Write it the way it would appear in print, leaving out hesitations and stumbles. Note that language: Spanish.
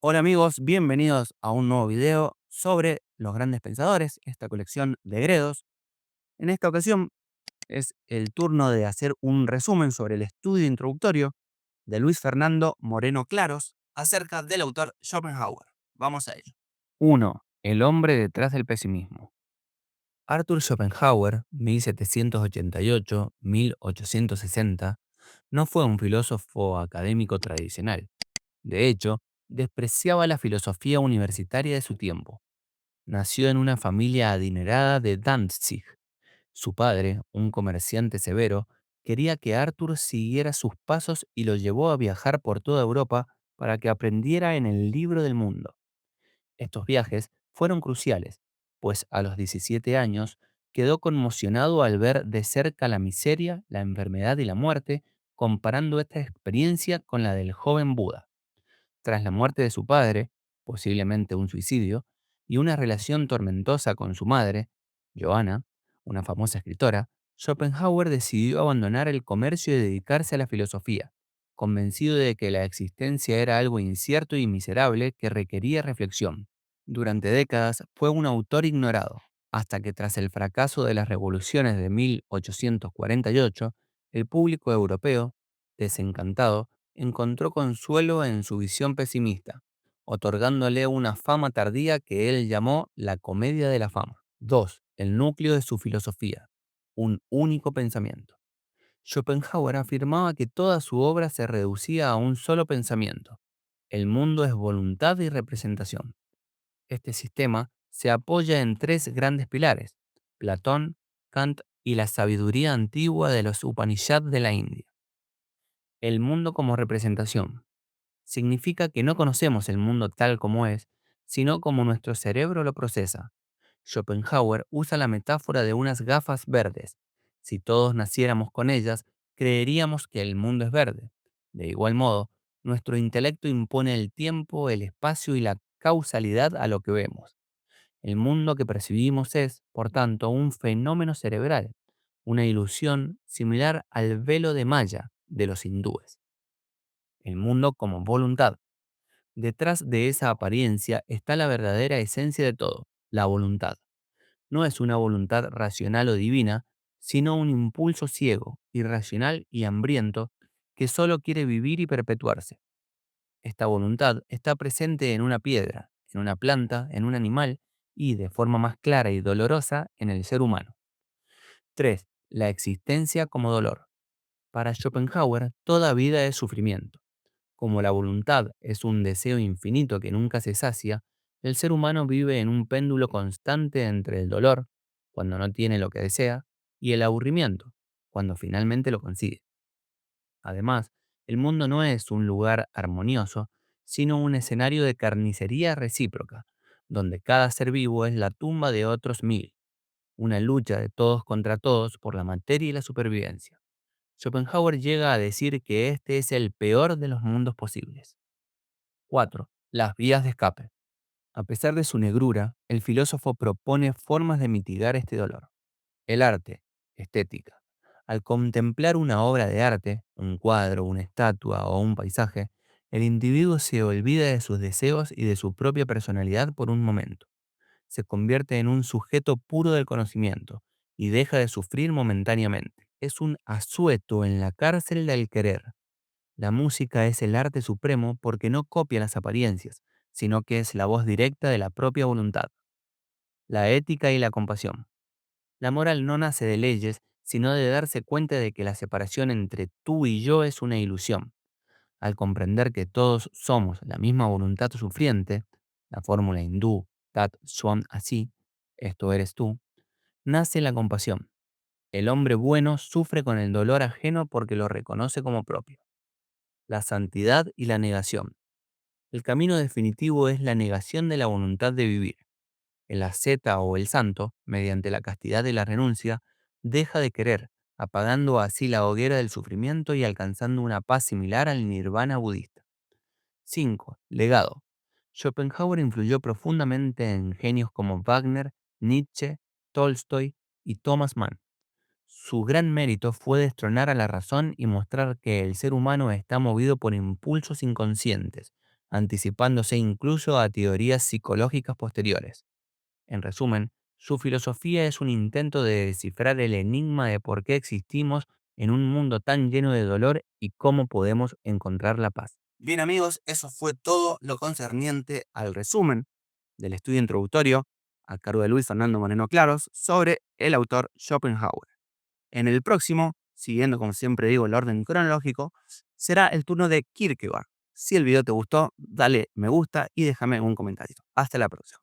Hola amigos, bienvenidos a un nuevo video sobre los grandes pensadores, esta colección de Gredos. En esta ocasión es el turno de hacer un resumen sobre el estudio introductorio de Luis Fernando Moreno Claros acerca del autor Schopenhauer. Vamos a ello. 1. El hombre detrás del pesimismo. Arthur Schopenhauer, 1788-1860, no fue un filósofo académico tradicional. De hecho, despreciaba la filosofía universitaria de su tiempo. Nació en una familia adinerada de Danzig. Su padre, un comerciante severo, quería que Arthur siguiera sus pasos y lo llevó a viajar por toda Europa para que aprendiera en el libro del mundo. Estos viajes fueron cruciales, pues a los 17 años quedó conmocionado al ver de cerca la miseria, la enfermedad y la muerte, comparando esta experiencia con la del joven Buda. Tras la muerte de su padre, posiblemente un suicidio, y una relación tormentosa con su madre, Johanna, una famosa escritora, Schopenhauer decidió abandonar el comercio y dedicarse a la filosofía, convencido de que la existencia era algo incierto y miserable que requería reflexión. Durante décadas fue un autor ignorado, hasta que tras el fracaso de las revoluciones de 1848, el público europeo, desencantado, encontró consuelo en su visión pesimista, otorgándole una fama tardía que él llamó la comedia de la fama. 2. El núcleo de su filosofía. Un único pensamiento. Schopenhauer afirmaba que toda su obra se reducía a un solo pensamiento. El mundo es voluntad y representación. Este sistema se apoya en tres grandes pilares: Platón, Kant y la sabiduría antigua de los Upanishads de la India. El mundo como representación. Significa que no conocemos el mundo tal como es, sino como nuestro cerebro lo procesa. Schopenhauer usa la metáfora de unas gafas verdes. Si todos naciéramos con ellas, creeríamos que el mundo es verde. De igual modo, nuestro intelecto impone el tiempo, el espacio y la causalidad a lo que vemos. El mundo que percibimos es, por tanto, un fenómeno cerebral, una ilusión similar al velo de Maya de los hindúes. El mundo como voluntad. Detrás de esa apariencia está la verdadera esencia de todo, la voluntad. No es una voluntad racional o divina, sino un impulso ciego, irracional y hambriento que solo quiere vivir y perpetuarse. Esta voluntad está presente en una piedra, en una planta, en un animal y, de forma más clara y dolorosa, en el ser humano. 3. La existencia como dolor. Para Schopenhauer, toda vida es sufrimiento. Como la voluntad es un deseo infinito que nunca se sacia, el ser humano vive en un péndulo constante entre el dolor, cuando no tiene lo que desea, y el aburrimiento, cuando finalmente lo consigue. Además, el mundo no es un lugar armonioso, sino un escenario de carnicería recíproca, donde cada ser vivo es la tumba de otros mil, una lucha de todos contra todos por la materia y la supervivencia. Schopenhauer llega a decir que este es el peor de los mundos posibles. 4. Las vías de escape. A pesar de su negrura, el filósofo propone formas de mitigar este dolor. El arte, estética. Al contemplar una obra de arte, un cuadro, una estatua o un paisaje, el individuo se olvida de sus deseos y de su propia personalidad por un momento. Se convierte en un sujeto puro del conocimiento y deja de sufrir momentáneamente. Es un asueto en la cárcel del querer. La música es el arte supremo porque no copia las apariencias, sino que es la voz directa de la propia voluntad. La ética y la compasión. La moral no nace de leyes, sino de darse cuenta de que la separación entre tú y yo es una ilusión. Al comprender que todos somos la misma voluntad sufriente, la fórmula hindú Tat Swam Asi, esto eres tú, nace la compasión. El hombre bueno sufre con el dolor ajeno porque lo reconoce como propio. La santidad y la negación. El camino definitivo es la negación de la voluntad de vivir. El asceta o el santo, mediante la castidad y la renuncia, deja de querer, apagando así la hoguera del sufrimiento y alcanzando una paz similar al nirvana budista. 5. Legado. Schopenhauer influyó profundamente en genios como Wagner, Nietzsche, Tolstoy y Thomas Mann. Su gran mérito fue destronar a la razón y mostrar que el ser humano está movido por impulsos inconscientes, anticipándose incluso a teorías psicológicas posteriores. En resumen, su filosofía es un intento de descifrar el enigma de por qué existimos en un mundo tan lleno de dolor y cómo podemos encontrar la paz. Bien amigos, eso fue todo lo concerniente al resumen del estudio introductorio a cargo de Luis Fernando Moreno Claros sobre el autor Schopenhauer. En el próximo, siguiendo como siempre digo el orden cronológico, será el turno de Kierkegaard. Si el video te gustó, dale me gusta y déjame un comentario. Hasta la próxima.